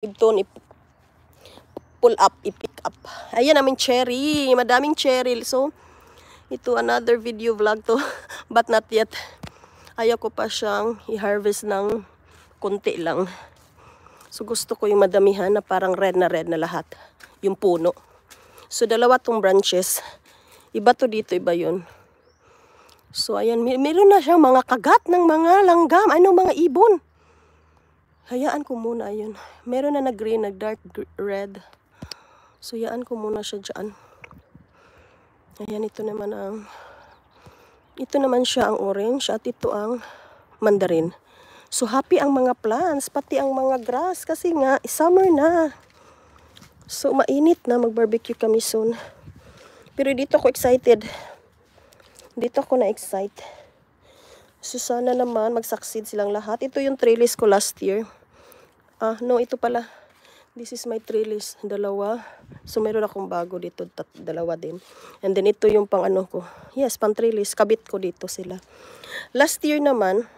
ito pull up, i-pick up. Ayan namin cherry, madaming cherry. So, ito another video vlog to, but not yet. Ayaw ko pa siyang i-harvest ng konti lang. So, gusto ko yung madamihan na parang red na lahat, yung puno. So, dalawa tong branches. Iba to dito, iba yun. So, ayan, meron na siyang mga kagat ng mga langgam, mga ibon. Hayaan ko muna, ayun. Meron na nag-green, nag-dark red. So, hayaan ko muna siya dyan. Ayan, ito naman siya ang orange at ito ang mandarin. So, happy ang mga plants, pati ang mga grass kasi nga, summer na. So, mainit na, mag-barbecue kami soon. Pero dito ako excited. Dito ako na-excite. So, sana naman mag-succeed silang lahat. Ito yung trellis ko last year. No, ito pala. This is my trellis. Dalawa. So, meron akong bago dito. Dalawa din. And then, ito yung pang ko. Yes, pang trellis. Kabit ko dito sila. Last year naman,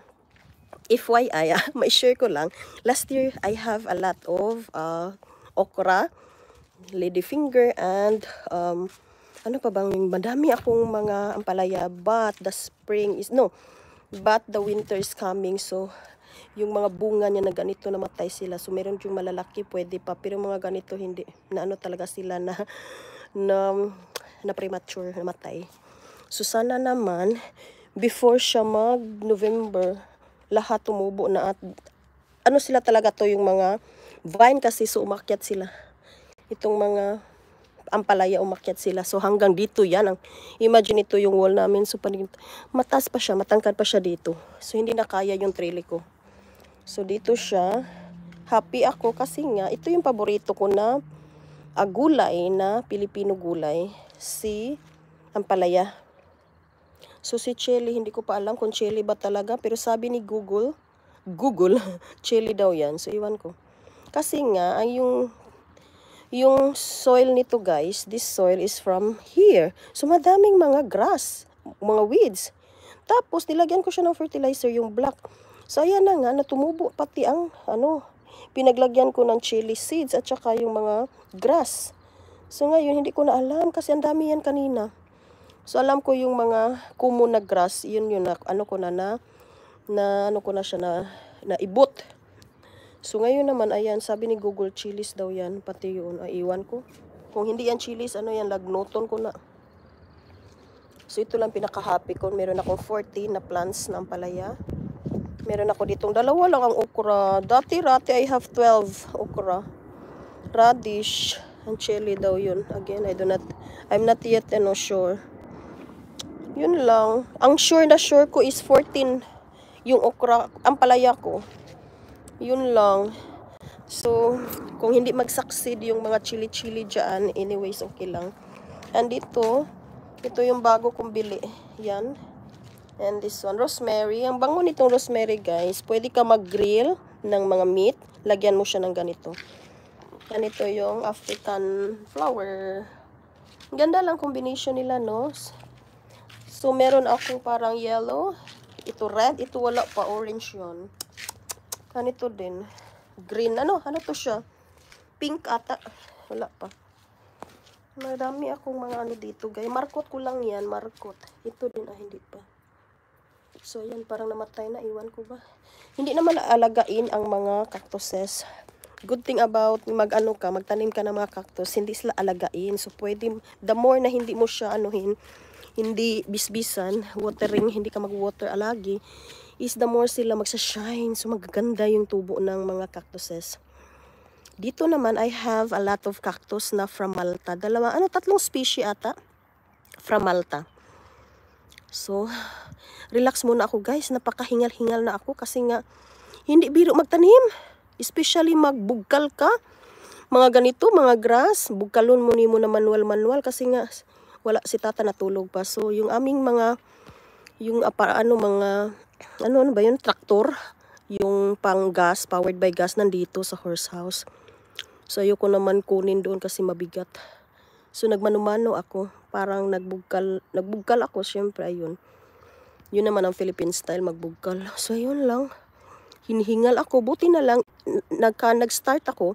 FYI, may share ko lang. Last year, I have a lot of okra, ladyfinger, and ano pa bang, madami akong mga ampalaya. But the winter is coming. So, yung mga bunga niya na ganito namatay sila. So, meron yung malalaki, pwede pa. Pero mga ganito, hindi. Na talaga sila na premature, namatay. So, sana naman, before siya mag-November, lahat tumubo na at sila talaga to yung mga vine kasi so umakyat sila. Itong mga ampalaya umakyat sila. So, hanggang dito yan. Imagine ito yung wall namin. So, mataas pa siya, matangkad pa siya dito. So, hindi na kaya yung trellis ko. So, dito siya. Happy ako kasi nga, ito yung paborito ko na gulay na Pilipino gulay. Si ampalaya. So, si chili, hindi ko pa alam kung chili ba talaga. Pero sabi ni Google, chili daw yan. So, iwan ko. Kasi nga, yung soil nito guys, this soil is from here. So, madaming mga grass, mga weeds. Tapos, nilagyan ko siya ng fertilizer, yung black. So, ayan na nga, natumubo pati ang, pinaglagyan ko ng chili seeds at saka yung mga grass. So, ngayon, hindi ko na alam kasi ang dami yan kanina. So, alam ko yung mga kumo na grass, yun na siya na ibot. So, ngayon naman, ayan, sabi ni Google, chilies daw yan, pati yun, iwan ko. Kung hindi yan chilies, lagnoton ko na. So, ito lang pinaka-happy ko. Meron akong 14 na plants na ampalaya. Meron ako ditong dalawa lang ang okra. Dati I have 12 okra. Radish and chili daw yun. Again, I'm not yet sure. Yun lang. Ang sure ko is 14 yung okra, ampalaya ko. Yun lang. So, kung hindi mag-succeed yung mga chili dyan, anyways, okay lang. And ito yung bago kong bili. Yan. And this one, rosemary. Ang bango nitong rosemary, guys. Pwede ka mag-grill ng mga meat. Lagyan mo siya ng ganito. And ito yung African flower. Ganda lang combination nila, no? So, meron akong parang yellow. Ito red. Ito wala pa. Orange yun. And ito din. Green. Ano to siya? Pink ata. Wala pa. Marami akong mga dito, guys. Markot ko lang yan. Markot. Ito din, hindi pa. So, ayan, parang namatay na. Iwan ko ba? Hindi naman alagain ang mga cactuses. Good thing about magtanim ka ng mga cactus, hindi sila alagain. So, pwede, the more na hindi mo siya, hindi bisbisan, watering, hindi ka mag-water alagi, is the more sila magsa-shine. So, magaganda yung tubo ng mga cactuses. Dito naman, I have a lot of cactus na from Malta. Tatlong species ata from Malta. So, relax muna ako guys. Napakahingal-hingal na ako kasi nga hindi biro magtanim. Especially magbugkal ka. Mga ganito, mga grass. Bugkalon mo na manual kasi nga wala si tata natulog pa. So, yung aming traktor. Yung pang gas, powered by gas nandito sa horse house. So, ayoko naman kunin doon kasi mabigat. So, nagmanumano ako. Parang nagbugkal ako, syempre, ayun. Yun naman ang Philippine style, magbugkal. So, ayun lang. hinihingal ako. Buti na lang, nag-start ako,